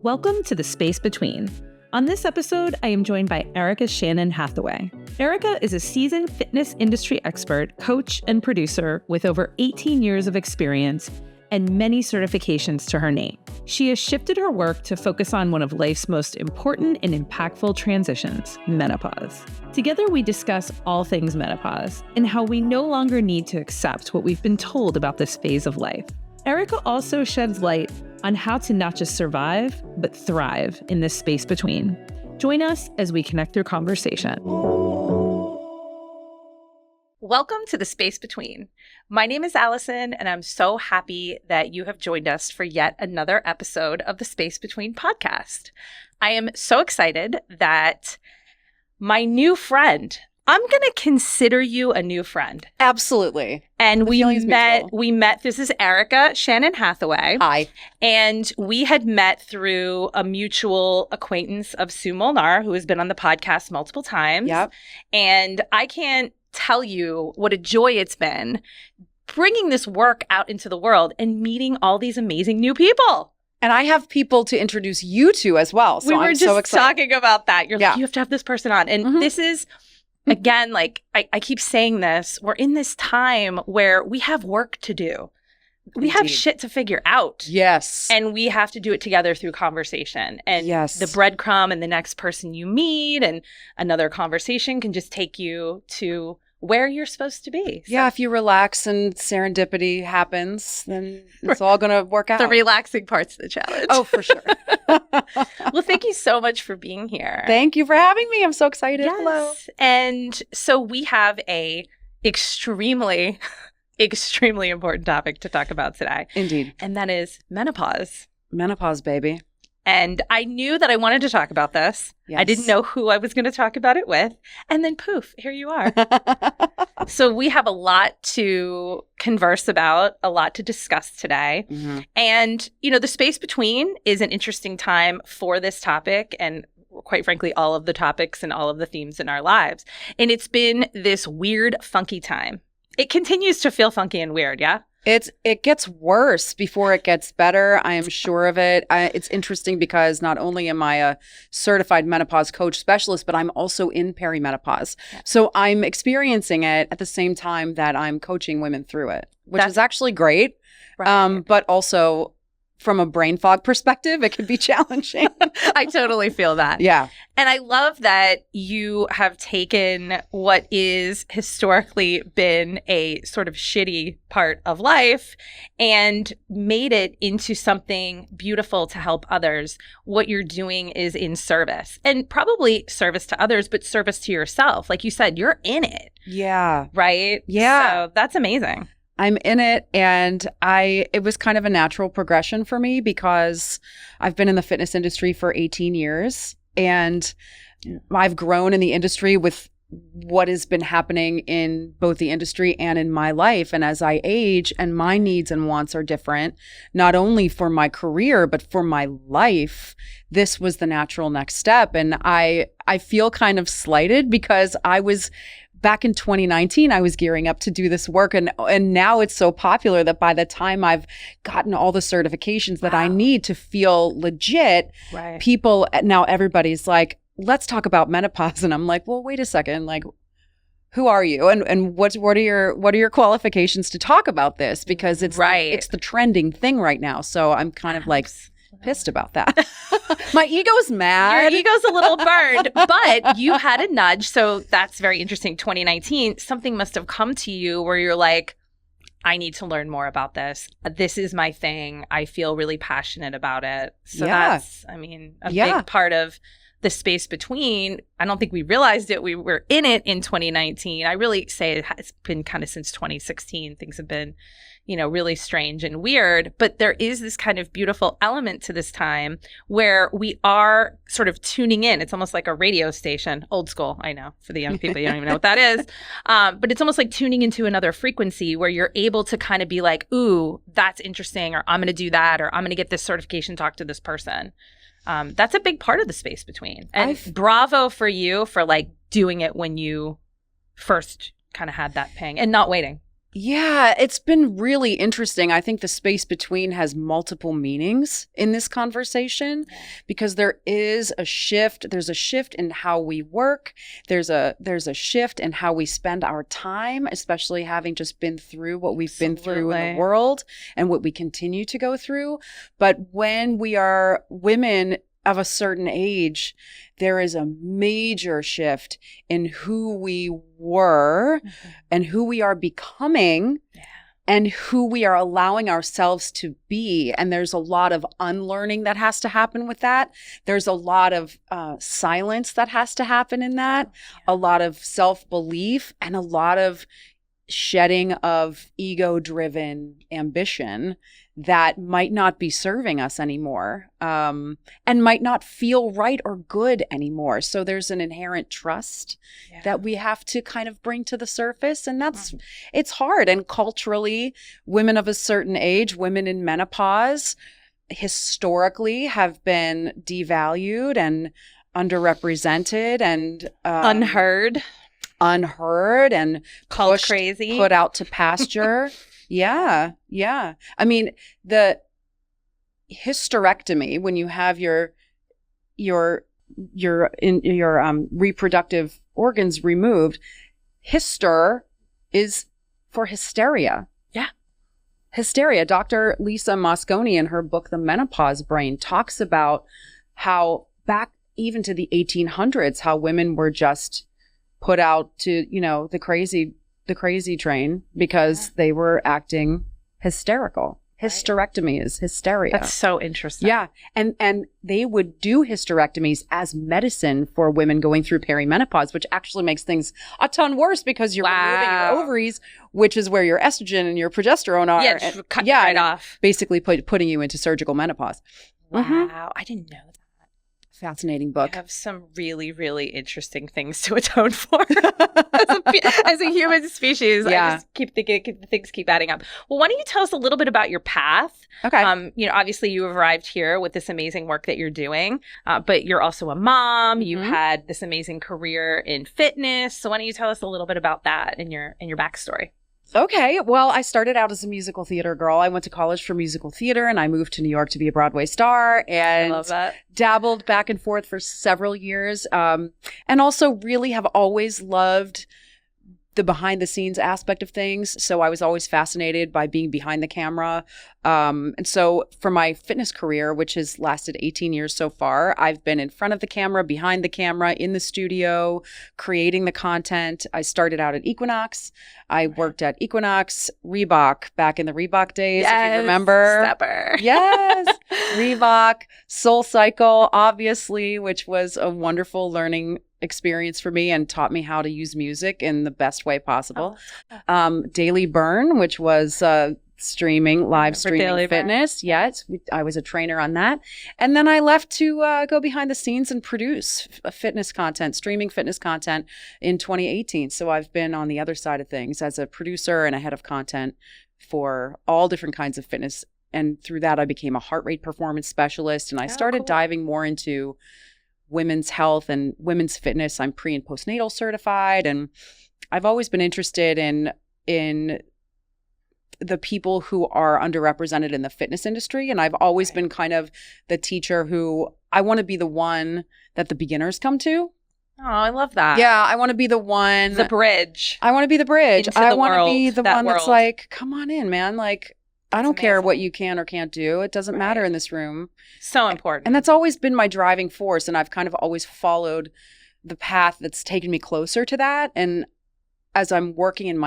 Welcome to The Space Between. On this episode, I am joined by Erika Shannon Hathaway. Erika is a seasoned fitness industry expert, coach, and producer with over 18 years of experience and many certifications to her name. She has shifted her work to focus on one of life's most important and impactful transitions, menopause. Together, we discuss all things menopause and how we no longer need to accept what we've been told about this phase of life. Erika also sheds light on how to not just survive, but thrive in this space between. Join us as we connect through conversation. Welcome to The Space Between. My name is Alyson, and I'm so happy that you have joined us for yet another episode of the Space Between podcast. I am so excited that my new friend, I'm going to consider you a new friend. Absolutely. And we met, this is Erika Shannon Hathaway. Hi. And we had met through a mutual acquaintance of Sue Molnar, who has been on the podcast multiple times. Yep. And I can't tell you what a joy it's been bringing this work out into the world and meeting all these amazing new people. And I have people to introduce you to as well. So we were I'm just so excited. talking about that. You're like, you have to have this person on. And this is, again, like I keep saying this, we're in this time where we have work to do. We have shit to figure out. Yes. And we have to do it together through conversation. And the breadcrumb and the next person you meet and another conversation can just take you to where you're supposed to be. So. Yeah, if you relax and serendipity happens, then it's all going to work out. The relaxing parts of the challenge. Oh, for sure. Well, thank you so much for being here. Thank you for having me. I'm so excited. Yes. Hello. And so we have a extremely important topic to talk about today. Indeed. And that is menopause. Menopause, baby. And I knew that I wanted to talk about this. Yes. I didn't know who I was going to talk about it with. And then poof, here you are. So we have a lot to converse about, a lot to discuss today. Mm-hmm. And, you know, the space between is an interesting time for this topic and quite frankly, all of the topics and all of the themes in our lives. And it's been this weird, funky time. It continues to feel funky and weird, yeah? It gets worse before it gets better. I am sure of it. It's interesting because not only am I a certified menopause coach specialist, but I'm also in perimenopause. Yeah. So I'm experiencing it at the same time that I'm coaching women through it, which is actually great. Right. But also from a brain fog perspective, it can be challenging. I totally feel that. Yeah. And I love that you have taken what is historically been a sort of shitty part of life and made it into something beautiful to help others. What you're doing is in service, and probably service to others, but service to yourself. Like you said, you're in it. Yeah. Right? Yeah. So that's amazing. I'm in it, and it was kind of a natural progression for me because I've been in the fitness industry for 18 years, and I've grown in the industry with what has been happening in both the industry and in my life. And as I age and my needs and wants are different, not only for my career, but for my life, this was the natural next step. And I feel kind of slighted because back in 2019, I was gearing up to do this work. And now it's so popular that by the time I've gotten all the certifications that I need to feel legit, now everybody's like, let's talk about menopause. And I'm like, well, wait a second. Like, who are you? And what are your qualifications to talk about this? Because it's the trending thing right now. So I'm kind of like pissed about that. My ego's mad. Your ego's a little burned, but you had a nudge. So that's very interesting. 2019, something must have come to you where you're like, I need to learn more about this. This is my thing. I feel really passionate about it. So that's, I mean, a big part of the space between. I don't think we realized it. We were in it in 2019. I really say it has been kind of since 2016. Things have been, really strange and weird. But there is this kind of beautiful element to this time where we are sort of tuning in. It's almost like a radio station, old school. I know for the young people, you don't even know what that is. But it's almost like tuning into another frequency where you're able to kind of be like, ooh, that's interesting, or I'm going to do that, or I'm going to get this certification, talk to this person. That's a big part of the space between. And bravo for you for like doing it when you first kind of had that ping and not waiting. Yeah, it's been really interesting. I think the space between has multiple meanings in this conversation because there is a shift. There's a shift in how we work. There's a shift in how we spend our time, especially having just been through what we've been through in the world and what we continue to go through. But when we are women of a certain age, there is a major shift in who we were and who we are becoming and who we are allowing ourselves to be. And there's a lot of unlearning that has to happen with that. There's a lot of silence that has to happen in that, a lot of self-belief, and a lot of shedding of ego-driven ambition that might not be serving us anymore, and might not feel right or good anymore. So there's an inherent trust that we have to kind of bring to the surface. And that's, it's hard. And culturally, women of a certain age, women in menopause, historically have been devalued and underrepresented and unheard and called crazy, put out to pasture. Yeah. I mean, the hysterectomy, when you have your reproductive organs removed, hyster is for hysteria. Yeah. Hysteria. Dr. Lisa Mosconi in her book, The Menopause Brain, talks about how back even to the 1800s, how women were just put out to, the crazy train because they were acting hysterical. Hysterectomy is hysteria. That's so interesting. Yeah. And they would do hysterectomies as medicine for women going through perimenopause, which actually makes things a ton worse because you're removing your ovaries, which is where your estrogen and your progesterone are. Yeah, just cut right off. Basically putting you into surgical menopause. Wow. I didn't know that. Fascinating book. I have some really, really interesting things to atone for as a human species. Yeah. I just keep thinking things keep adding up. Well, why don't you tell us a little bit about your path? Okay. Obviously you have arrived here with this amazing work that you're doing, but you're also a mom. You had this amazing career in fitness. So why don't you tell us a little bit about that and your backstory? Okay. Well, I started out as a musical theater girl. I went to college for musical theater and I moved to New York to be a Broadway star and I love that. Dabbled back and forth for several years. And also really have always loved the behind the scenes aspect of things. So I was always fascinated by being behind the camera. And so for my fitness career, which has lasted 18 years so far, I've been in front of the camera, behind the camera, in the studio, creating the content. I started out at Equinox. I worked at Equinox, Reebok, back in the Reebok days, if you remember. Stepper. Yes. Reebok, Soul Cycle, obviously, which was a wonderful learning experience for me and taught me how to use music in the best way possible. Daily Burn, which was live streaming fitness. Yes, I was a trainer on that. And then I left to go behind the scenes and produce fitness content, streaming fitness content in 2018. So I've been on the other side of things as a producer and a head of content for all different kinds of fitness. And through that, I became a heart rate performance specialist. And I started diving more into women's health and women's fitness. I'm pre and postnatal certified. And I've always been interested in the people who are underrepresented in the fitness industry. And I've always been kind of the teacher who I want to be the one that the beginners come to. Oh, I love that. Yeah, I want to be the one. The bridge. I want to be the bridge. I want to be the one world. That's like, come on in, man. Like, I don't care what you can or can't do. It doesn't matter in this room. So important. And that's always been my driving force. And I've kind of always followed the path that's taken me closer to that. And as I'm working on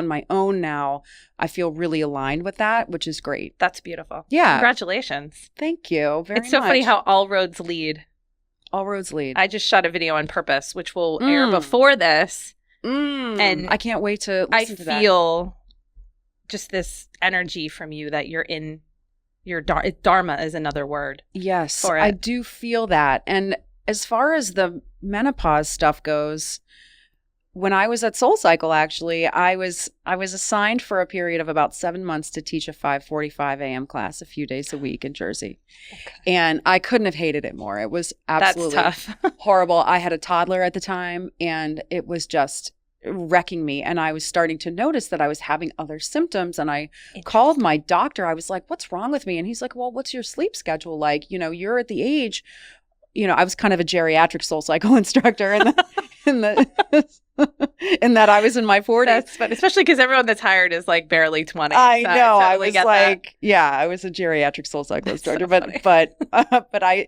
my own now, I feel really aligned with that, which is great. That's beautiful. Yeah. Congratulations. Thank you very much. It's so funny how all roads lead. All roads lead. I just shot a video on purpose, which will air before this. And I can't wait to listen to that. I feel just this energy from you that you're in your dharma is another word. Yes, for it. I do feel that. And as far as the menopause stuff goes, when I was at Soul Cycle, actually, I was assigned for a period of about 7 months to teach a 5:45 a.m. class a few days a week in Jersey. Okay. And I couldn't have hated it more. It was absolutely That's tough. horrible. I had a toddler at the time, and it was just wrecking me. And I was starting to notice that I was having other symptoms. And I called my doctor. I was like, what's wrong with me? And he's like, well, what's your sleep schedule like? You're at the age, I was kind of a geriatric soul cycle instructor in that I was in my 40s. That's funny, especially because everyone that's hired is like barely 20. I so know. I totally was like, I was a geriatric soul cycle instructor, but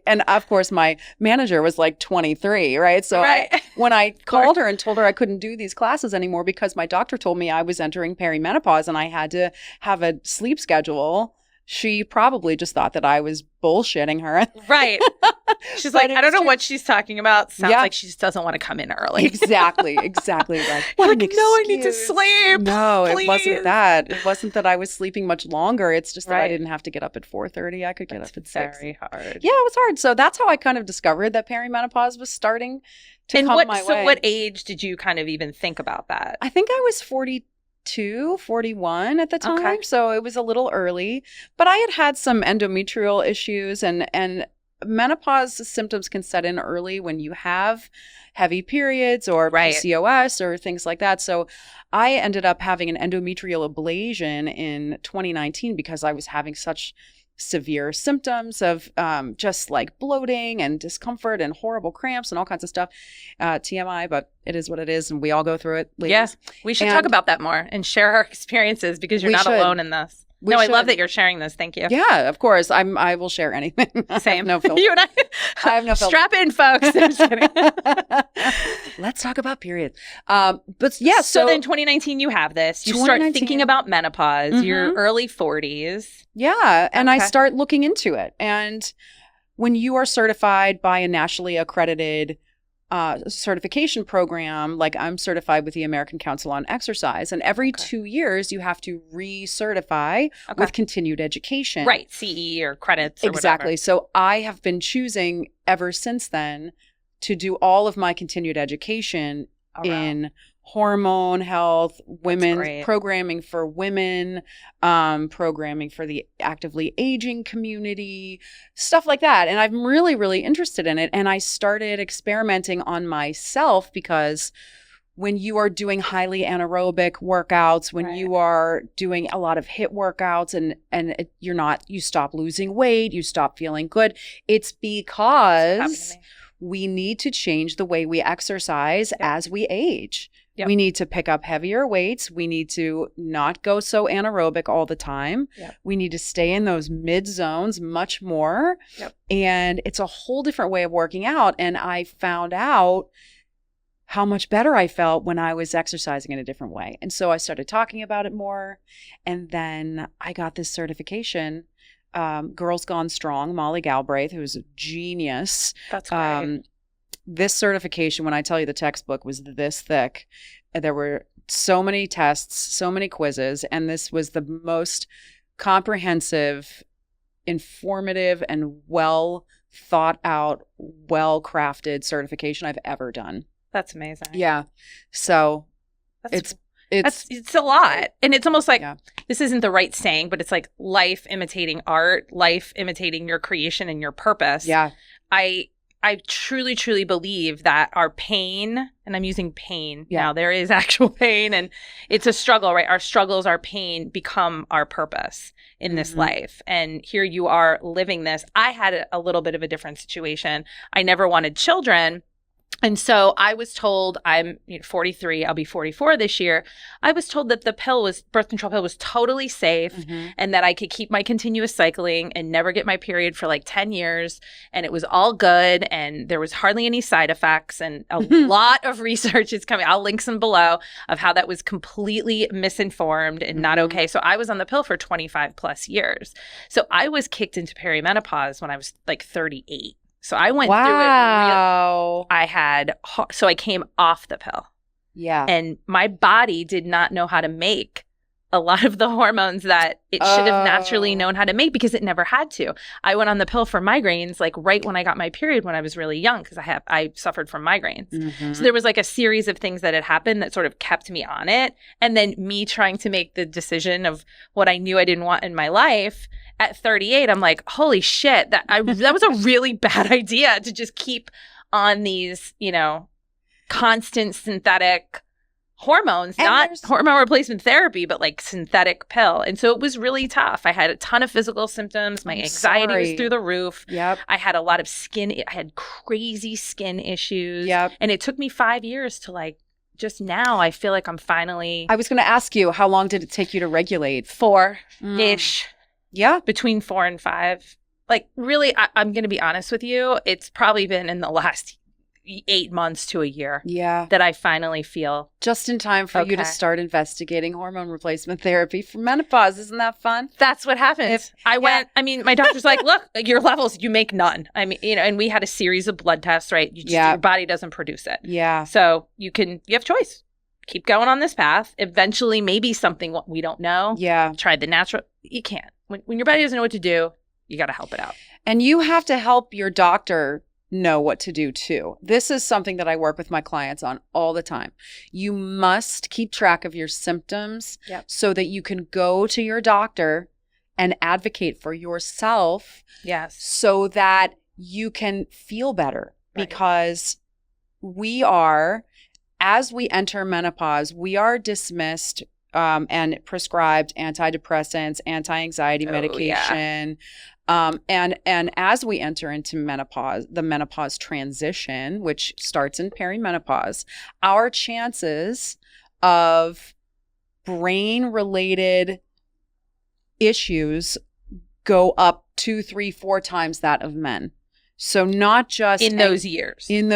and of course my manager was like 23, right? So when I called her and told her I couldn't do these classes anymore because my doctor told me I was entering perimenopause and I had to have a sleep schedule, she probably just thought that I was bullshitting her. Right. She's like, I don't know what she's talking about. Sounds like she just doesn't want to come in early. Exactly. Like, what an excuse. No, I need to sleep. No, please. It wasn't that. It wasn't that I was sleeping much longer. It's just that I didn't have to get up at 4:30. I could get up at 6. Very hard. Yeah, it was hard. So that's how I kind of discovered that perimenopause was starting to come my way. So what age did you kind of even think about that? I think I was 42, 41 at the time. Okay. So it was a little early, but I had some endometrial issues and menopause symptoms can set in early when you have heavy periods or PCOS or things like that. So I ended up having an endometrial ablation in 2019 because I was having such severe symptoms of just like bloating and discomfort and horrible cramps and all kinds of stuff. TMI, but it is what it is, and we all go through it. Ladies. Yeah, we should talk about that more and share our experiences because you're not alone in this. I love that you're sharing this. Thank you. Yeah, of course. I will share anything. Same. No filter. You and I have no filter. Strap in, folks. I'm just kidding. Let's talk about periods. But yeah, so then 2019, you have this. You start thinking about menopause. Mm-hmm. You're early 40s. Yeah, and I start looking into it. And when you are certified by a nationally accredited certification program, like I'm certified with the American Council on Exercise, and every 2 years you have to recertify with continued education. Right, CE or credits or exactly. whatever. So I have been choosing ever since then to do all of my continued education in hormone health, women's programming for women, programming for the actively aging community, stuff like that. And I'm really, really interested in it. And I started experimenting on myself because when you are doing highly anaerobic workouts, when you are doing a lot of HIIT workouts and you stop losing weight, you stop feeling good, it's because we need to change the way we exercise as we age. Yep. We need to pick up heavier weights. We need to not go so anaerobic all the time. Yep. We need to stay in those mid zones much more. Yep. And it's a whole different way of working out. And I found out how much better I felt when I was exercising in a different way. And so I started talking about it more. And then I got this certification. Girls Gone Strong, Molly Galbraith, who's a genius. That's great. This certification, when I tell you the textbook was this thick, there were so many tests, so many quizzes, and this was the most comprehensive, informative, and well thought out, well crafted certification I've ever done. That's amazing. Yeah. So it's a lot. And it's almost like, this isn't the right saying, but it's like life imitating art, life imitating your creation and your purpose. Yeah. I truly, truly believe that our pain, and I'm using pain now, there is actual pain and it's a struggle, right? Our struggles, our pain become our purpose in this life. And here you are living this. I had a little bit of a different situation. I never wanted children. And so I was told, I'm 43, I'll be 44 this year. I was told that the birth control pill was totally safe and that I could keep my continuous cycling and never get my period for like 10 years. And it was all good. And there was hardly any side effects. And a lot of research is coming. I'll link some below of how that was completely misinformed and not okay. So I was on the pill for 25 plus years. So I was kicked into perimenopause when I was like 38. So I went through it. So I came off the pill. Yeah. And my body did not know how to make a lot of the hormones that it should have naturally known how to make because it never had to. I went on the pill for migraines like right when I got my period when I was really young because I suffered from migraines. So there was like a series of things that had happened that sort of kept me on it. And then me trying to make the decision of what I knew I didn't want in my life. At 38, I'm like, holy shit, that was a really bad idea to just keep on these, constant synthetic hormones, And not there's- hormone replacement therapy, but like synthetic pill. And so it was really tough. I had a ton of physical symptoms. My I'm anxiety was sorry. through the roof. Yep. I had a lot of I had crazy skin issues. Yep. And it took me 5 years to like, just now I feel like I'm finally I was going to ask you, how long did it take you to regulate? 4-ish, Yeah. between 4 and 5. Like really, I'm going to be honest with you. It's probably been in the last 8 months to a year Yeah. that I finally feel Just in time for you to Okay. start investigating hormone replacement therapy for menopause. Isn't that fun? that's what happens. My doctor's like, look, your levels, you make none. I mean, and we had a series of blood tests, right? Your body doesn't produce it. Yeah. So you have choice. Keep going on this path. Eventually, maybe something we don't know. Yeah. Try the natural. You can't. When your body doesn't know what to do, you got to help it out. And you have to help your doctor know what to do too. This is something that I work with my clients on all the time. You must keep track of your symptoms so that you can go to your doctor and advocate for yourself Yes. so that you can feel better. Right. Because we are, as we enter menopause, we are dismissed and prescribed antidepressants, anti-anxiety medication. And as we enter into menopause, the menopause transition, which starts in perimenopause, our chances of brain-related issues go up 2, 3, 4 times that of men. So not just in those years. And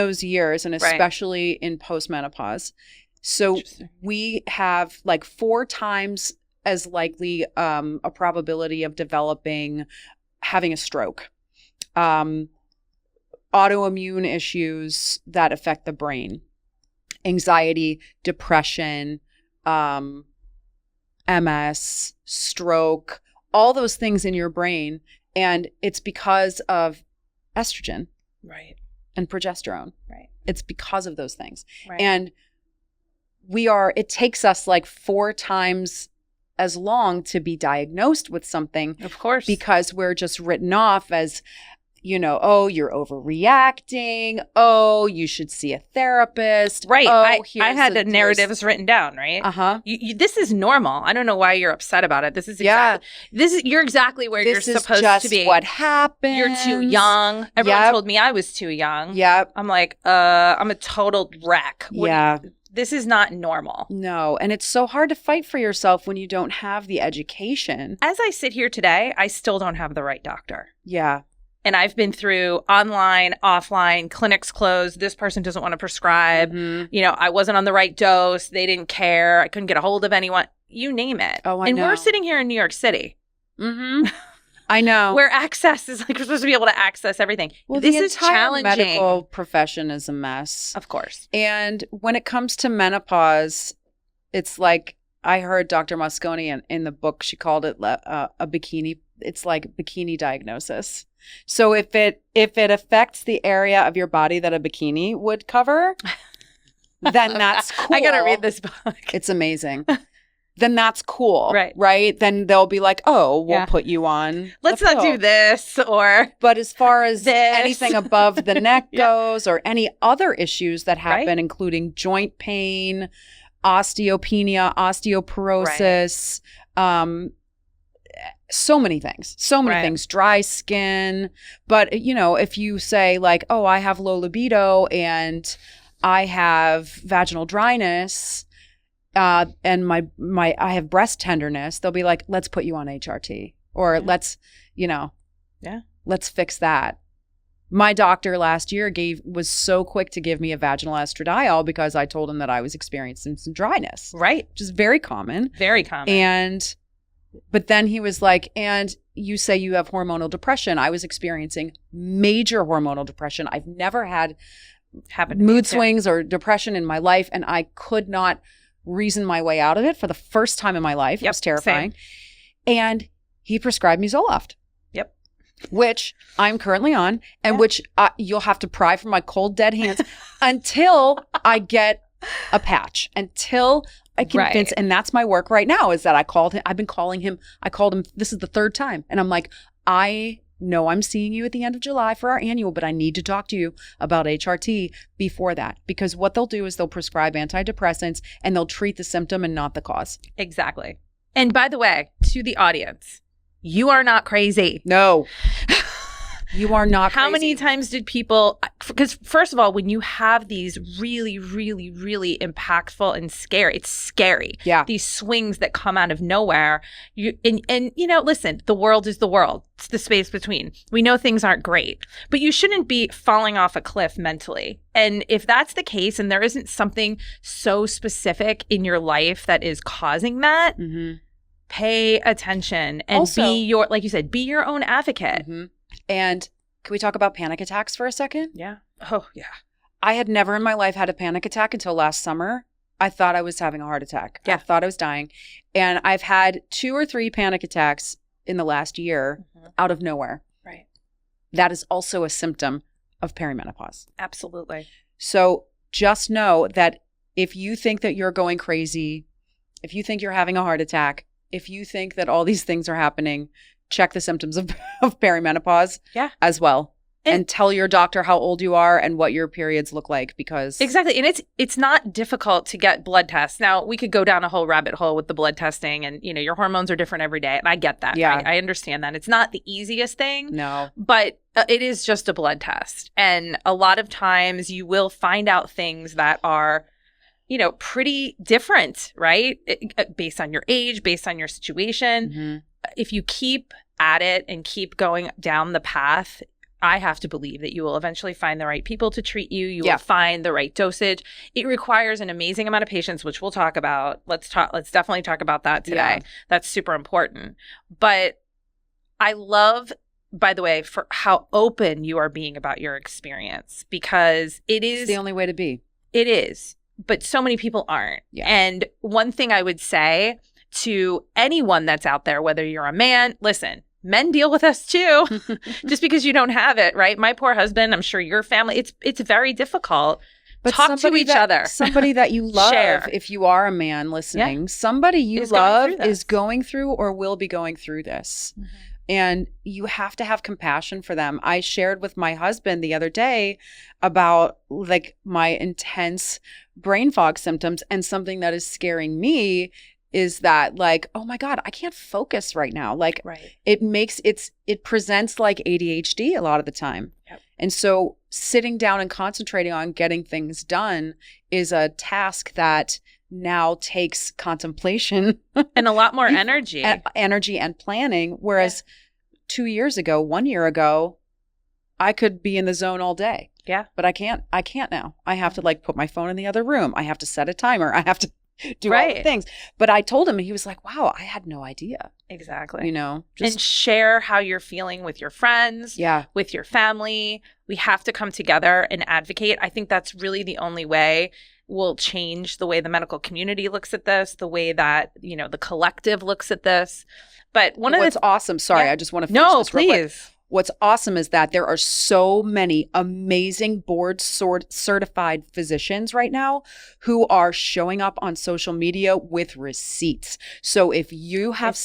especially in postmenopause. So we have like 4 times as likely a probability of having a stroke, autoimmune issues that affect the brain, anxiety, depression, MS, stroke, all those things in your brain. And it's because of estrogen and progesterone. Right. It's because of those things. Right. And it takes us like 4 times as long to be diagnosed with something. Of course. Because we're just written off as, oh, you're overreacting. Oh, you should see a therapist. Right. Oh, I had the narratives written down, right? Uh-huh. This is normal. I don't know why you're upset about it. This is you're exactly where you're supposed to be. What happened? You're too young. Everyone told me I was too young. Yep. I'm like, I'm a total wreck. Yeah. This is not normal. No. And it's so hard to fight for yourself when you don't have the education. As I sit here today, I still don't have the right doctor. Yeah. And I've been through online, offline, clinics closed. This person doesn't want to prescribe. Mm-hmm. I wasn't on the right dose. They didn't care. I couldn't get a hold of anyone. You name it. Oh, I know. And we're sitting here in New York City. Mm-hmm. I know. Where access is like, we're supposed to be able to access everything. Well, this the is entire challenging. medical profession is a mess. Of course. And when it comes to menopause, it's like, I heard Dr. Mosconi in the book, she called it a bikini. It's like bikini diagnosis. So if it affects the area of your body that a bikini would cover, then that's cool. I got to read this book. It's amazing. Then that's cool. Right. Then they'll be like, oh, we'll put you on. Let's not do this or. But as far as anything above the neck goes or any other issues that happen, including joint pain, osteopenia, osteoporosis, so many things, dry skin. But, if you say like, oh, I have low libido and I have vaginal dryness, and I have breast tenderness, they'll be like, let's put you on HRT or let's fix that. My doctor last year was so quick to give me a vaginal estradiol because I told him that I was experiencing some dryness. Right. Which is very common. Very common. But then he was like, and you say you have hormonal depression. I was experiencing major hormonal depression. I've never had mood swings or depression in my life, and I could not reason my way out of it for the first time in my life. It was terrifying. Same. And he prescribed me Zoloft. Yep. Which I'm currently on, and which you'll have to pry from my cold, dead hands until I get a patch, until I convince, and that's my work right now, is that I called him. I've been calling him. I called him. This is the 3rd time. And I'm like, I no, I'm seeing you at the end of July for our annual, but I need to talk to you about HRT before that. Because what they'll do is they'll prescribe antidepressants and they'll treat the symptom and not the cause. Exactly. And by the way, to the audience, you are not crazy. No. You are not crazy. How many times did people, because first of all, when you have these really, really, really impactful and it's scary. Yeah. These swings that come out of nowhere. And you know, listen, the world is the world. It's the space between. We know things aren't great, but you shouldn't be falling off a cliff mentally. And if that's the case and there isn't something so specific in your life that is causing that, pay attention and Also, like you said, be your own advocate. And can we talk about panic attacks for a second? Yeah. Oh, yeah. I had never in my life had a panic attack until last summer. I thought I was having a heart attack. Yeah. I thought I was dying. And I've had 2 or 3 panic attacks in the last year out of nowhere. Right. That is also a symptom of perimenopause. Absolutely. So just know that if you think that you're going crazy, if you think you're having a heart attack, if you think that all these things are happening, check the symptoms of perimenopause as well. And tell your doctor how old you are and what your periods look like, because exactly. And it's not difficult to get blood tests. Now, we could go down a whole rabbit hole with the blood testing, and you know, your hormones are different every day. And I get that. Yeah. I understand that. It's not the easiest thing. No. But it is just a blood test. And a lot of times you will find out things that are, you know, pretty different, right? Based on your age, based on your situation. If you keep at it and keep going down the path, I have to believe that you will eventually find the right people to treat you. You will find the right dosage. It requires an amazing amount of patience, which we'll talk about. Let's definitely talk about that today. Yeah. That's super important. But I love, by the way, for how open you are being about your experience, because it's the only way to be. It is. But so many people aren't. Yeah. And one thing I would say to anyone that's out there, whether you're a man, listen, men deal with us too, just because you don't have it, right? My poor husband, I'm sure your family, it's very difficult. But talk to each other. Somebody that you love, Share. If you are a man listening, somebody you love is going through or will be going through this. And you have to have compassion for them. I shared with my husband the other day about like my intense brain fog symptoms, and something that is scaring me is that, like, oh my God, I can't focus right now. Like, it presents like ADHD a lot of the time. Yep. And so sitting down and concentrating on getting things done is a task that now takes contemplation and a lot more energy and planning. Whereas 2 years ago, 1 year ago, I could be in the zone all day. Yeah. But I can't now. I have to like put my phone in the other room. I have to set a timer. I have to do all the things. But I told him, and he was like, wow, I had no idea. Exactly. You know, and share how you're feeling with your friends, with your family. We have to come together and advocate. I think that's really the only way we'll change the way the medical community looks at this, the way that, you know, the collective looks at this. But what's awesome. Sorry, I just want to finish this real quick. Please. What's awesome is that there are so many amazing board certified physicians right now who are showing up on social media with receipts. So if you have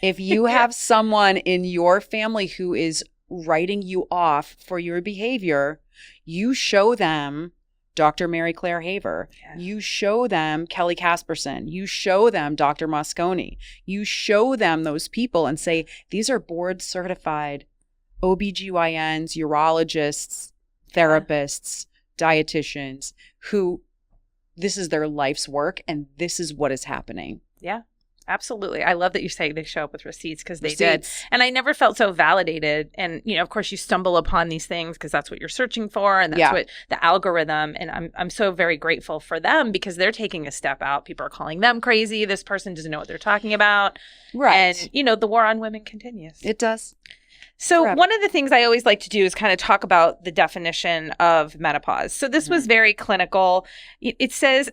if you have someone in your family who is writing you off for your behavior, you show them Dr. Mary Claire Haver. Yeah. You show them Kelly Casperson. You show them Dr. Mosconi. You show them those people and say, these are board certified OBGYNs, urologists, therapists, dietitians who this is their life's work and this is what is happening. Yeah. Absolutely. I love that you say they show up with receipts, because they did. And I never felt so validated. And, you know, of course you stumble upon these things because that's what you're searching for. And that's what the algorithm. And I'm so very grateful for them, because they're taking a step out. People are calling them crazy. This person doesn't know what they're talking about. Right. And, you know, the war on women continues. It does. So one of the things I always like to do is kind of talk about the definition of menopause. So this was very clinical. It says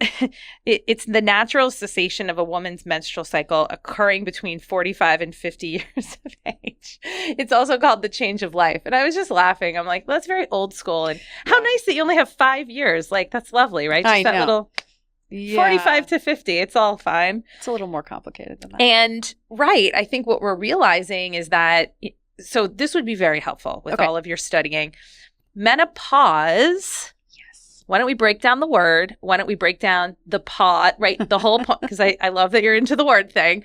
it's the natural cessation of a woman's menstrual cycle occurring between 45 and 50 years of age. It's also called the change of life. And I was just laughing. I'm like, well, that's very old school. And how nice that you only have 5 years. Like, that's lovely, right? Just I know. That little 45 to 50. It's all fine. It's a little more complicated than that. And I think what we're realizing is that so this would be very helpful with Okay. all of your studying. Menopause. Yes. Why don't we break down the word? Why don't we break down the pod, right? The whole pod, because I love that you're into the word thing.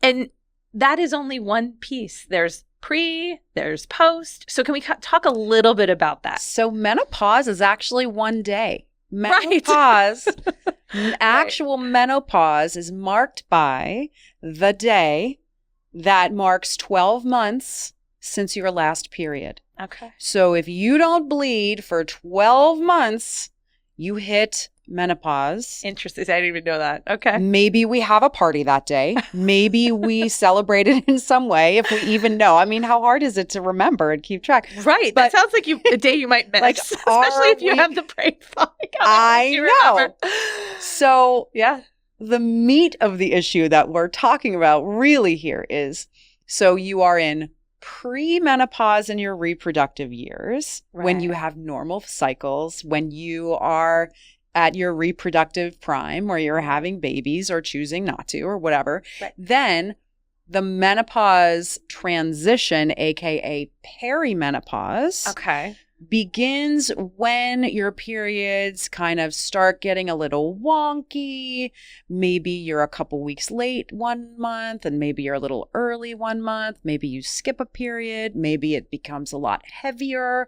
And that is only one piece. There's pre, there's post. So can we talk a little bit about that? So menopause is actually one day. Right. Menopause, actual menopause is marked by the day that marks 12 months since your last period. Okay. So if you don't bleed for 12 months, you hit menopause. Interesting. I didn't even know that. Okay. Maybe we have a party that day. Maybe we celebrate it in some way, if we even know. I mean, how hard is it to remember and keep track? Right. That sounds like a day you might miss, Like, especially if you have the brain fog. I know. Remember. So Yeah. the meat of the issue that we're talking about really here is, so you are in premenopause in your reproductive years, when you Right. have normal cycles, when you are at your reproductive prime where you're having babies or choosing not to or whatever. Right. Then the menopause transition, aka perimenopause, Okay. begins when your periods kind of start getting a little wonky. Maybe you're a couple weeks late one month, and maybe you're a little early one month. Maybe you skip a period. Maybe it becomes a lot heavier.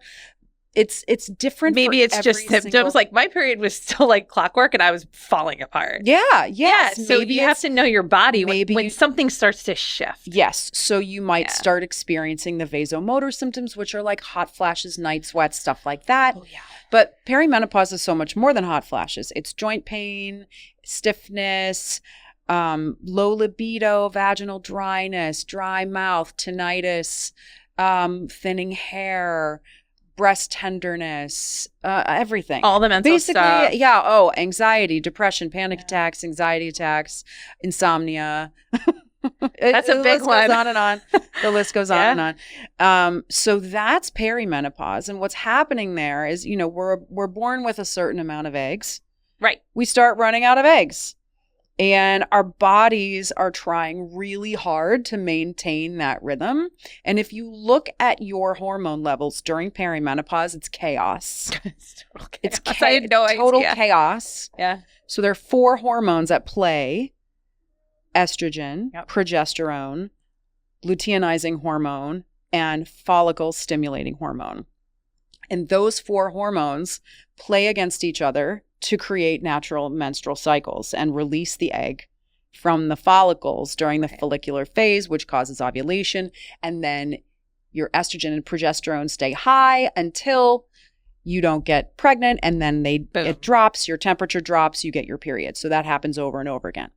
It's different. Maybe for it's just every symptoms. single- Like my period was still like clockwork and I was falling apart. Yeah, yes. Yeah. So maybe you have it's- to know your body maybe when you- something starts to shift. Yes. So you might Yeah. start experiencing the vasomotor symptoms, which are like hot flashes, night sweats, stuff like that. Oh, yeah. But perimenopause is so much more than hot flashes. It's joint pain, stiffness, low libido, vaginal dryness, dry mouth, tinnitus, thinning hair, breast tenderness, everything. All the mental Basically, stuff. yeah. Oh, anxiety, depression, panic Yeah. attacks, anxiety attacks, insomnia. That's a The big list one. Goes on and on. The list goes on Yeah. and on. So that's perimenopause, and what's happening there is, we're born with a certain amount of eggs. Right. We start running out of eggs, and our bodies are trying really hard to maintain that rhythm. And if you look at your hormone levels during perimenopause, it's chaos. It's I had no total idea. chaos. Yeah. So there are 4 hormones at play: estrogen, Yep. progesterone, luteinizing hormone, and follicle stimulating hormone. And those 4 hormones play against each other to create natural menstrual cycles and release the egg from the follicles during the Right. follicular phase, which causes ovulation. And then your estrogen and progesterone stay high until you don't get pregnant, and then Boom. it drops, your temperature drops, you get your period. So that happens over and over again.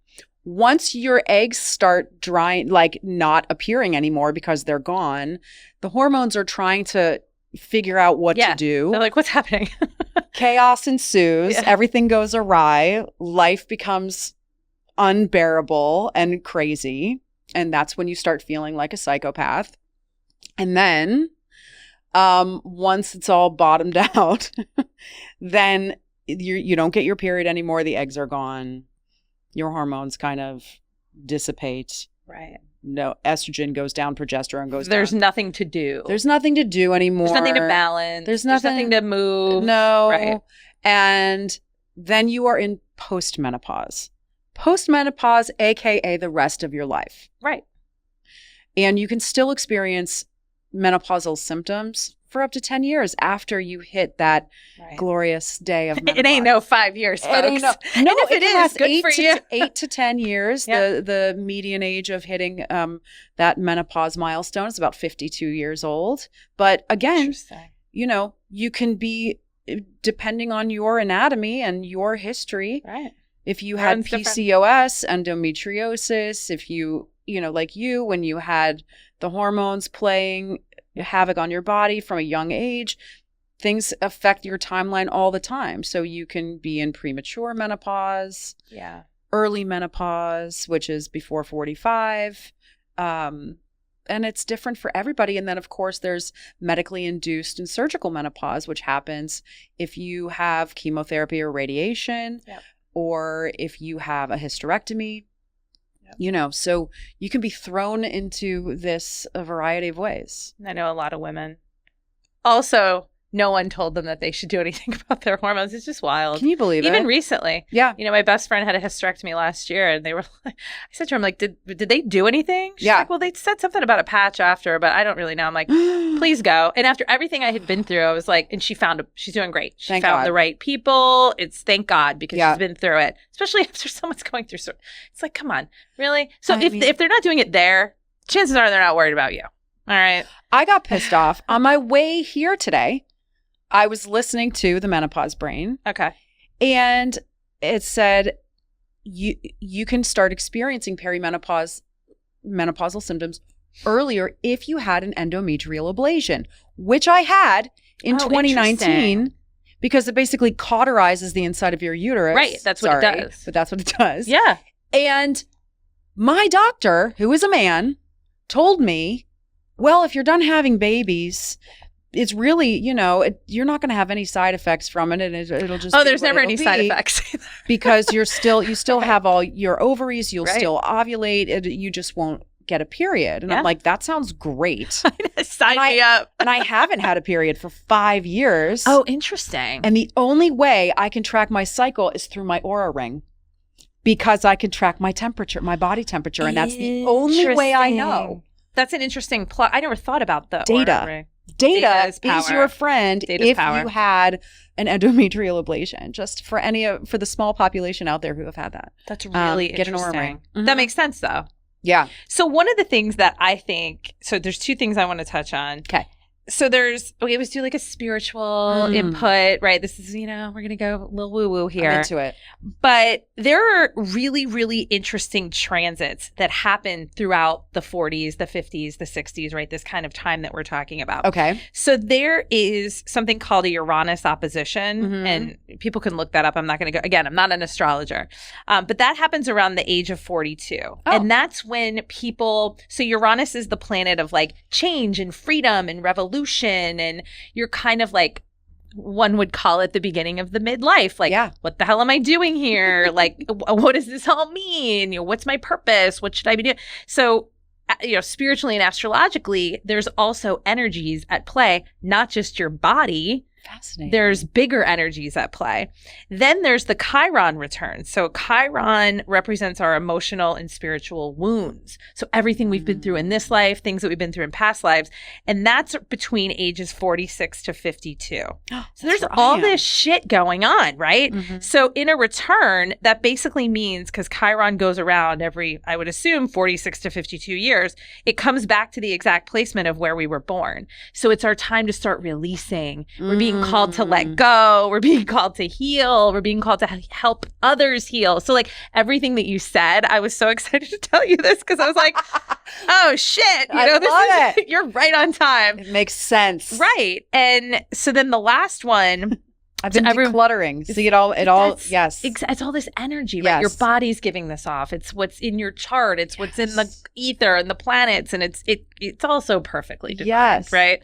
Once your eggs start drying, like not appearing anymore because they're gone, the hormones are trying to figure out what Yeah. to do. They're like, what's happening? Chaos ensues. Yeah. Everything goes awry. Life becomes unbearable and crazy. And that's when you start feeling like a psychopath. And then once it's all bottomed out, then you don't get your period anymore. The eggs are gone. Your hormones kind of dissipate. Right. No, estrogen goes down, progesterone goes There's down. nothing to do. There's nothing to do anymore. There's nothing to balance. There's nothing nothing- to move. No. Right. And then you are in postmenopause. Postmenopause, AKA the rest of your life. Right. And you can still experience menopausal symptoms for up to 10 years after you hit that Right. glorious day of menopause. It ain't no 5 years, folks. It ain't no, And if it can is, last good for you. 8 to 10 years. Yeah. The median age of hitting that menopause milestone is about 52 years old. But again, Interesting. you can be, depending on your anatomy and your history, Right. if you had Everyone's different. PCOS, endometriosis, if you, like when you had the hormones playing havoc on your body from a young age, things affect your timeline all the time. So you can be in premature menopause, Yeah. early menopause, which is before 45. And it's different for everybody. And then, of course, there's medically induced and surgical menopause, which happens if you have chemotherapy or radiation, Yep. or if you have a hysterectomy. So you can be thrown into this a variety of ways. I know a lot of women. Also, no one told them that they should do anything about their hormones. It's just wild. Can you believe it? Even recently. Yeah. My best friend had a hysterectomy last year, and they were like, I said to her, I'm like, did they do anything? She's like, well, they said something about a patch after, but I don't really know. I'm like, please go. And after everything I had been through, I was like, and she's doing great. She Thank found God. the right people. Thank God, because she's been through it, especially after someone's going through. It's like, come on, really? So if they're not doing it there, chances are they're not worried about you. All right. I got pissed off on my way here today. I was listening to the Menopause Brain. Okay. And it said you can start experiencing menopausal symptoms earlier if you had an endometrial ablation, which I had in 2019 because it basically cauterizes the inside of your uterus. Right. That's what it does. But that's what it does. Yeah. And my doctor, who is a man, told me, well, if you're done having babies, it's really, you're not going to have any side effects from it, and it'll just. Oh, there's never any side effects because you still have all your ovaries. You'll still ovulate. You just won't get a period. And I'm like, that sounds great. Sign me up. And I haven't had a period for 5 years. Oh, interesting. And the only way I can track my cycle is through my Oura ring. Because I can track my temperature, my body temperature, and that's the only way I know. That's an interesting plot. I never thought about the data. Oura ring. Data is your friend Data's if power. You had an endometrial ablation, just for for the small population out there who have had that. That's really get an interesting. Oura ring. Mm-hmm. That makes sense, though. Yeah. So one of the things that I think, there's two things I want to touch on. Okay. So we always do like a spiritual input, right? This is, we're going to go a little woo-woo here. I'm into it. But there are really, really interesting transits that happen throughout the 40s, the 50s, the 60s, right? This kind of time that we're talking about. Okay. So there is something called a Uranus opposition, and people can look that up. I'm not going to go, again, I'm not an astrologer, but that happens around the age of 42. Oh. And that's when so Uranus is the planet of like change and freedom and revolution. And you're kind of like, one would call it the beginning of the midlife. Like, what the hell am I doing here? Like, what does this all mean? What's my purpose? What should I be doing? So, spiritually and astrologically, there's also energies at play, not just your body. Fascinating. There's bigger energies at play. Then there's the Chiron return. So Chiron represents our emotional and spiritual wounds. So everything we've been through in this life, things that we've been through in past lives. And that's between ages 46 to 52. So there's all this shit going on, right? Mm-hmm. So in a return, that basically means, because Chiron goes around every, I would assume, 46 to 52 years, it comes back to the exact placement of where we were born. So it's our time to start releasing. We're being called to let go. We're being called to heal. We're being called to help others heal. So like everything that you said, I was so excited to tell you this because I was like, oh shit, you're right on time. It makes sense. Right. And so then the last one, I've been decluttering. See, yes. It's all this energy, right? Yes. Your body's giving this off. It's what's in your chart. It's what's in the ether and the planets. And it's all so perfectly designed, right?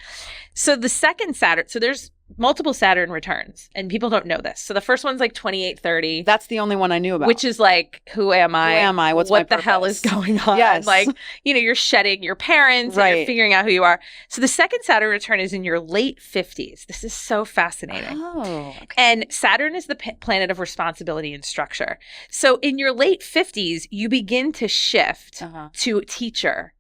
So the second Saturn, so there's multiple Saturn returns, and people don't know this. So the first one's like 2830. That's the only one I knew about. Which is like, who am I? Who am I? What the hell is going on? Yes. Like, you're shedding your parents, and you're figuring out who you are. So the second Saturn return is in your late 50s. This is so fascinating. Oh, okay. And Saturn is the planet of responsibility and structure. So in your late 50s, you begin to shift to teacher,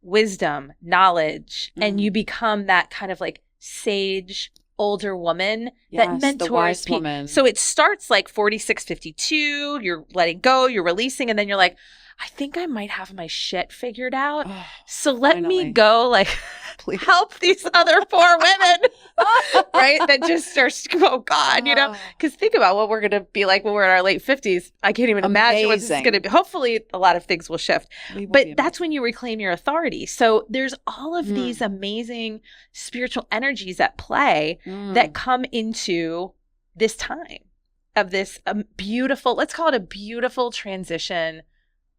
wisdom, knowledge, and you become that kind of like sage, older woman that mentors people. So it starts like 46, 52, you're letting go, you're releasing, and then you're like, I think I might have my shit figured out. So let me go, like, help these other poor women, right? That just starts to go, oh God, because think about what we're going to be like when we're in our late 50s. I can't even imagine what this is going to be. Hopefully, a lot of things will shift. But that's when you reclaim your authority. So there's all of these amazing spiritual energies at play that come into this time of this beautiful, let's call it a beautiful transition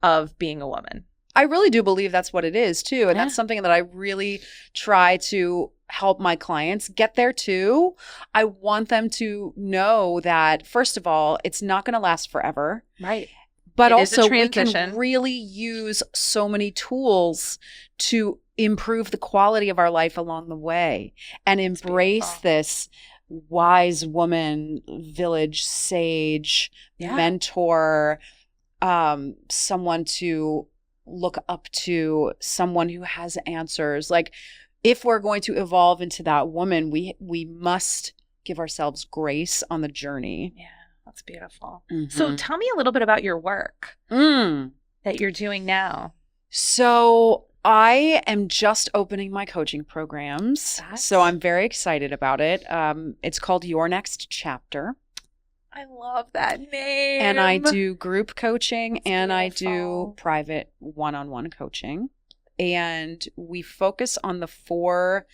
of being a woman. I really do believe that's what it is too. And that's something that I really try to help my clients get there too. I want them to know that, first of all, it's not going to last forever. Right. But It is a also we transition. can really use so many tools to improve the quality of our life along the way and embrace beautiful. this wise woman, village sage, Yeah. mentor, someone to look up to, someone who has answers. Like, if we're going to evolve into that woman, we must give ourselves grace on the journey. Yeah, that's beautiful. Mm-hmm. So tell me a little bit about your work that you're doing now. So I am just opening my coaching programs. So I'm very excited about it. It's called Your Next Chapter. I love that name. And I do group coaching and I do beautiful. private one-on-one coaching. And we focus on the 4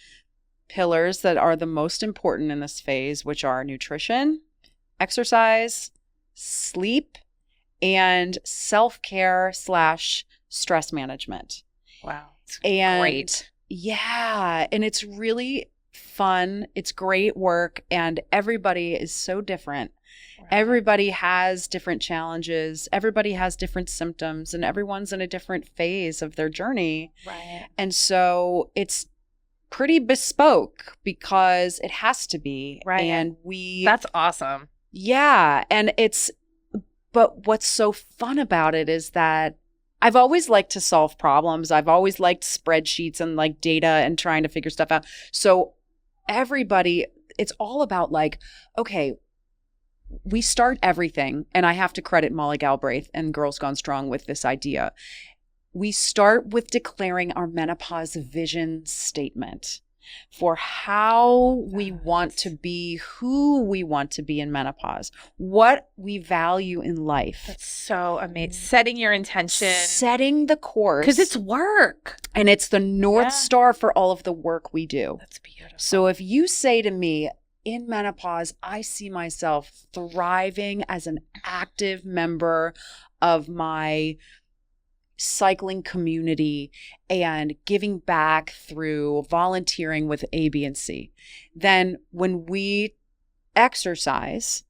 pillars that are the most important in this phase, which are nutrition, exercise, sleep, and self-care / stress management. Wow. And great. Yeah. And it's really fun. It's great work. And everybody is so different. Right. Everybody has different challenges. Everybody has different symptoms, and everyone's in a different phase of their journey. Right. And so it's pretty bespoke because it has to be. Right. And that's awesome. Yeah. And but what's so fun about it is that I've always liked to solve problems. I've always liked spreadsheets and like data and trying to figure stuff out. So everybody, it's all about like, okay, we start everything, and I have to credit Molly Galbraith and Girls Gone Strong with this idea. We start with declaring our menopause vision statement for how we want to be, who we want to be in menopause, what we value in life. That's so amazing. Setting your intention. Setting the course. Because it's work. And it's the North Star for all of the work we do. That's beautiful. So if you say to me, in menopause, I see myself thriving as an active member of my cycling community and giving back through volunteering with A, B, and C, then when we exercise,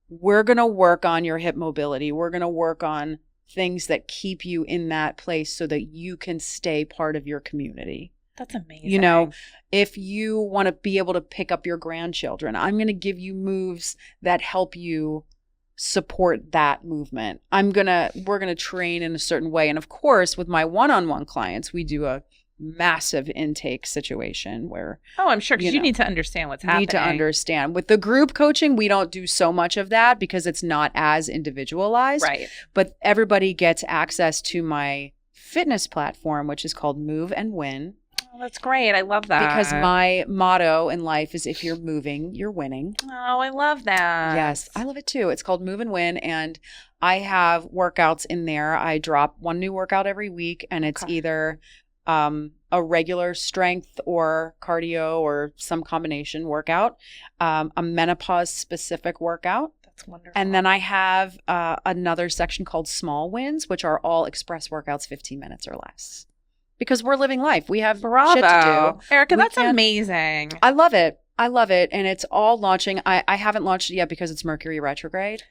we're going to work on your hip mobility. We're going to work on things that keep you in that place so that you can stay part of your community. That's amazing. You know, if you want to be able to pick up your grandchildren, I'm going to give you moves that help you support that movement. We're going to train in a certain way. And of course, with my one-on-one clients, we do a massive intake situation where I'm sure, because you need to understand what's happening. Need to understand. With the group coaching, we don't do so much of that because it's not as individualized. Right. But everybody gets access to my fitness platform, which is called Move and Win. Oh, that's great. I love that. Because my motto in life is if you're moving, you're winning. Oh, I love that. Yes, I love it too. It's called Move and Win. And I have workouts in there. I drop one new workout every week, and it's either a regular strength or cardio or some combination workout, a menopause specific workout. That's wonderful. And then I have another section called Small Wins, which are all express workouts, 15 minutes or less. Because we're living life. We have shit to do. Erika, that's amazing. I love it. I love it. And it's all launching. I haven't launched it yet because it's Mercury retrograde.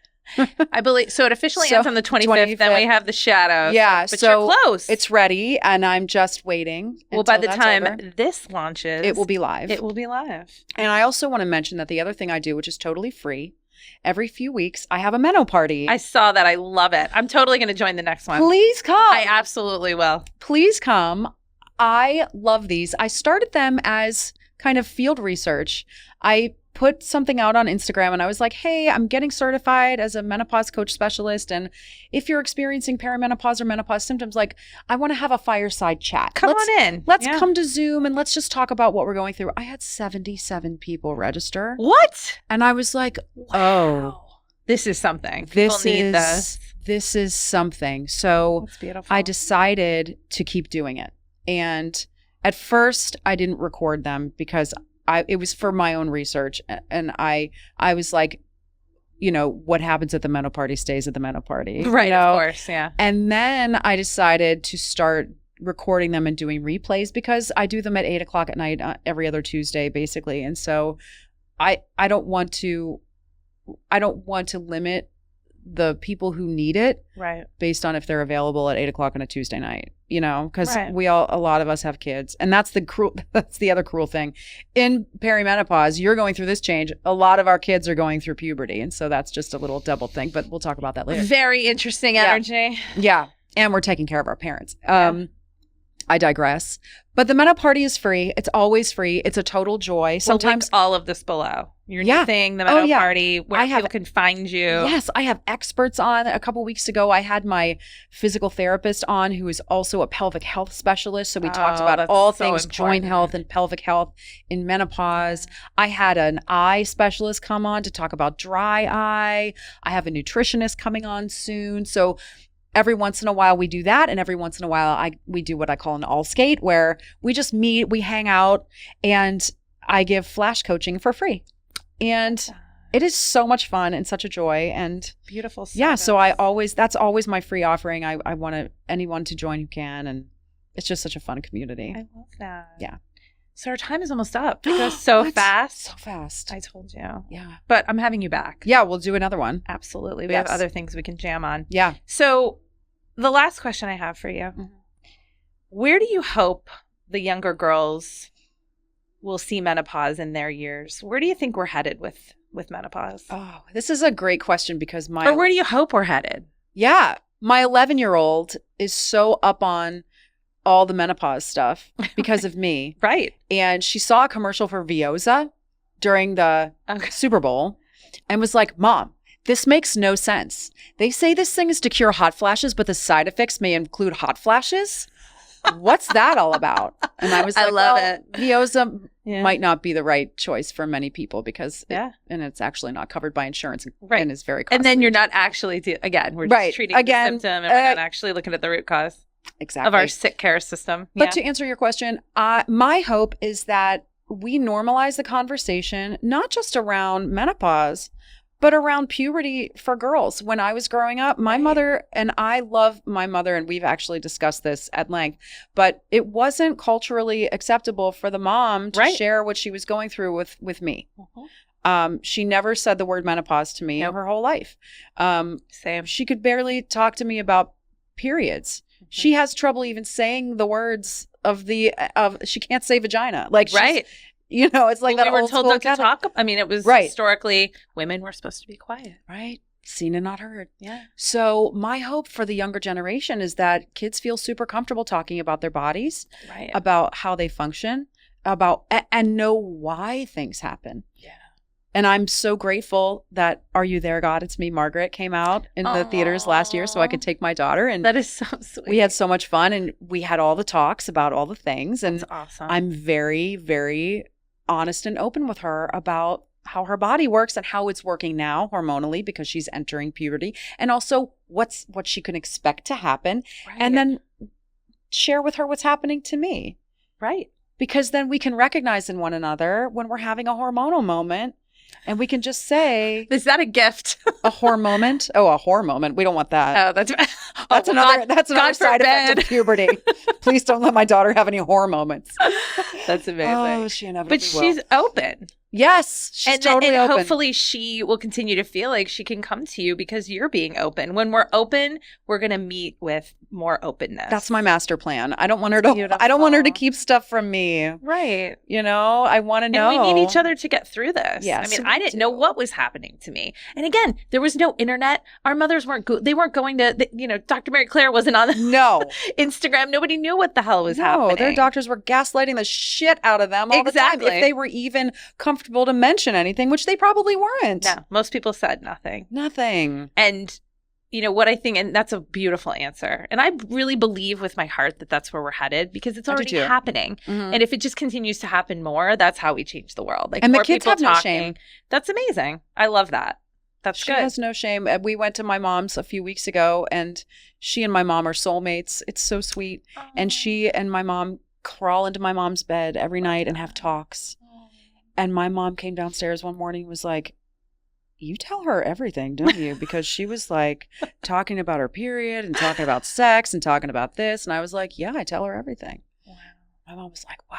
I believe so. It officially ends on the 25th. Then we have the shadows. Yeah, but so you're close. It's ready, and I'm just waiting. Well, by the time this launches, it will be live. It will be live. And I also want to mention that the other thing I do, which is totally free, every few weeks I have a Menopause Party. I saw that. I love it. I'm totally going to join the next one. Please come. I absolutely will. Please come. I love these. I started them as kind of field research. I put something out on Instagram and I was like, hey, I'm getting certified as a menopause coach specialist. And if you're experiencing perimenopause or menopause symptoms, like, I want to have a fireside chat. Come on in. Let's come to Zoom and let's just talk about what we're going through. I had 77 people register. What? And I was like, wow. This is something. People need this. This is something. So that's beautiful. I decided to keep doing it. And at first I didn't record them because it was for my own research. And I was like, you know, what happens at the Menopause Party stays at the Menopause Party. Right, you know? Of course, yeah. And then I decided to start recording them and doing replays because I do them at 8:00 at night every other Tuesday, basically. And so I don't want to limit the people who need it Right. based on if they're available at 8:00 on a Tuesday night, you know, because Right. a lot of us have kids. And that's the other cruel thing. In perimenopause, you're going through this change. A lot of our kids are going through puberty. And so that's just a little double thing, but we'll talk about that later. Very interesting energy. Yeah. And we're taking care of our parents. I digress. But the Menopause Party is free. It's always free. It's a total joy. Sometimes we'll link all of this below. Your new thing, the Menopause Party, where people can find you. Yes, I have experts on. A couple weeks ago, I had my physical therapist on, who is also a pelvic health specialist. So we talked about all things joint health and pelvic health in menopause. I had an eye specialist come on to talk about dry eye. I have a nutritionist coming on soon. So every once in a while we do that. And every once in a while we do what I call an all skate, where we just meet, we hang out, and I give flash coaching for free. And it is so much fun and such a joy. And beautiful stuff. Yeah. So that's always my free offering. I want anyone to join who can. And it's just such a fun community. I love that. Yeah. So our time is almost up. It goes so fast. So fast. I told you. Yeah. But I'm having you back. Yeah. We'll do another one. Absolutely. We have other things we can jam on. Yeah. So the last question I have for you, where do you hope the younger girls will see menopause in their years? Where do you think we're headed with menopause? Oh, this is a great question because or where do you hope we're headed? Yeah. My 11-year-old is so up on all the menopause stuff because of me. Right. And she saw a commercial for Vioza during the Super Bowl and was like, Mom, this makes no sense. They say this thing is to cure hot flashes, but the side effects may include hot flashes. What's that all about? And I was like, I love it. Vioza might not be the right choice for many people because and it's actually not covered by insurance and is very costly. And then you're not actually, we're just treating the symptom and we're not actually looking at the root cause of our sick care system. But to answer your question, my hope is that we normalize the conversation, not just around menopause, but around puberty for girls. When I was growing up, my mother, and I love my mother, and we've actually discussed this at length, but it wasn't culturally acceptable for the mom to share what she was going through with me. She never said the word menopause to me her whole life. Same. She could barely talk to me about periods. She has trouble even saying the words of she can't say vagina. Like, you know, it's like that we were told not to talk. I mean, it was historically women were supposed to be quiet. Right. Seen and not heard. Yeah. So my hope for the younger generation is that kids feel super comfortable talking about their bodies, about how they function, and know why things happen. Yeah. And I'm so grateful that Are You There, God? It's Me, Margaret came out in the theaters last year so I could take my daughter. And that is so sweet. We had so much fun and we had all the talks about all the things. And that's awesome. I'm very, very honest and open with her about how her body works and how it's working now hormonally because she's entering puberty, and also what she can expect to happen, and then share with her what's happening to me. Right. Because then we can recognize in one another when we're having a hormonal moment. And we can just say, is that a gift? A whore moment? Oh, a whore moment. We don't want that. Oh, that's another side effect of puberty. Please don't let my daughter have any whore moments. That's amazing. Oh, she inevitably will. She's open. Yes, she's totally open. Hopefully she will continue to feel like she can come to you because you're being open. When we're open, we're going to meet with more openness. That's my master plan. I don't want her to keep stuff from me. Right. You know, I want to know. And we need each other to get through this. Yes, I mean, I didn't know what was happening to me. And again, there was no internet. Our mothers weren't they weren't going to, Dr. Mary Claire wasn't on Instagram. Nobody knew what the hell was happening. Their doctors were gaslighting the shit out of them all the time. If they were even comfortable to mention anything, which they probably weren't. No, most people said nothing. Nothing. And what I think, and that's a beautiful answer. And I really believe with my heart that that's where we're headed because it's already happening. Mm-hmm. And if it just continues to happen more, that's how we change the world. Like, and more the kids people have talking. No shame. That's amazing. I love that. That's she good. has no shame. We went to my mom's a few weeks ago and she and my mom are soulmates. It's so sweet. Aww. And she and my mom crawl into my mom's bed every night and have talks. And my mom came downstairs one morning and was like, you tell her everything, don't you? Because she was like talking about her period and talking about sex and talking about this. And I was like, yeah, I tell her everything. Wow. My mom was like, wow.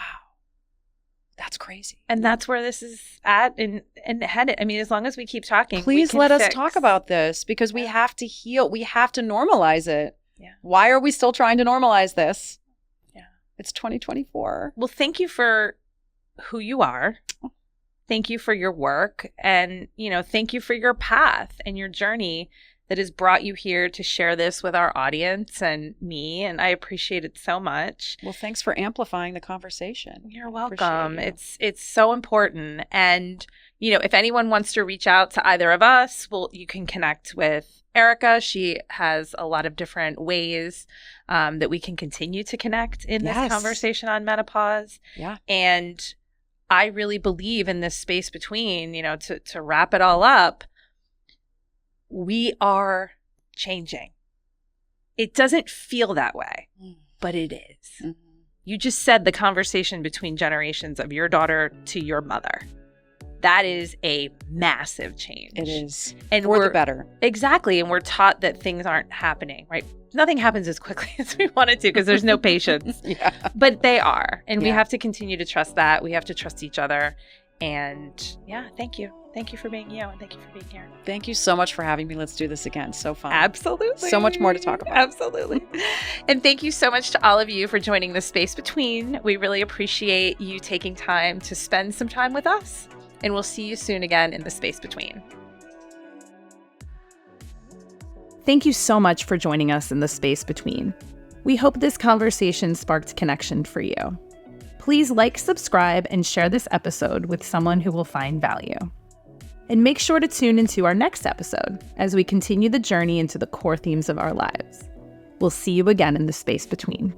That's crazy. And that's where this is at and headed. I mean, as long as we keep talking, Please let us talk about this because we have to heal. We have to normalize it. Yeah. Why are we still trying to normalize this? Yeah. It's 2024. Well, thank you for who you are. Thank you for your work. And, thank you for your path and your journey that has brought you here to share this with our audience and me. And I appreciate it so much. Well, thanks for amplifying the conversation. You're welcome. It's so important. And, if anyone wants to reach out to either of us, you can connect with Erika. She has a lot of different ways that we can continue to connect in this conversation on menopause. Yeah. And I really believe in this space between, to wrap it all up, we are changing. It doesn't feel that way, but it is. Mm-hmm. You just said the conversation between generations of your daughter to your mother. That is a massive change. It is. And for the better. Exactly. And we're taught that things aren't happening, right? Nothing happens as quickly as we want it to because there's no patience. Yeah. But they are. And we have to continue to trust that. We have to trust each other. And thank you. Thank you for being you, and thank you for being here. Thank you so much for having me. Let's do this again. So fun. Absolutely. So much more to talk about. Absolutely. And thank you so much to all of you for joining the Space Between. We really appreciate you taking time to spend some time with us. And we'll see you soon again in the Space Between. Thank you so much for joining us in the Space Between. We hope this conversation sparked connection for you. Please like, subscribe, and share this episode with someone who will find value. And make sure to tune into our next episode as we continue the journey into the core themes of our lives. We'll see you again in the Space Between.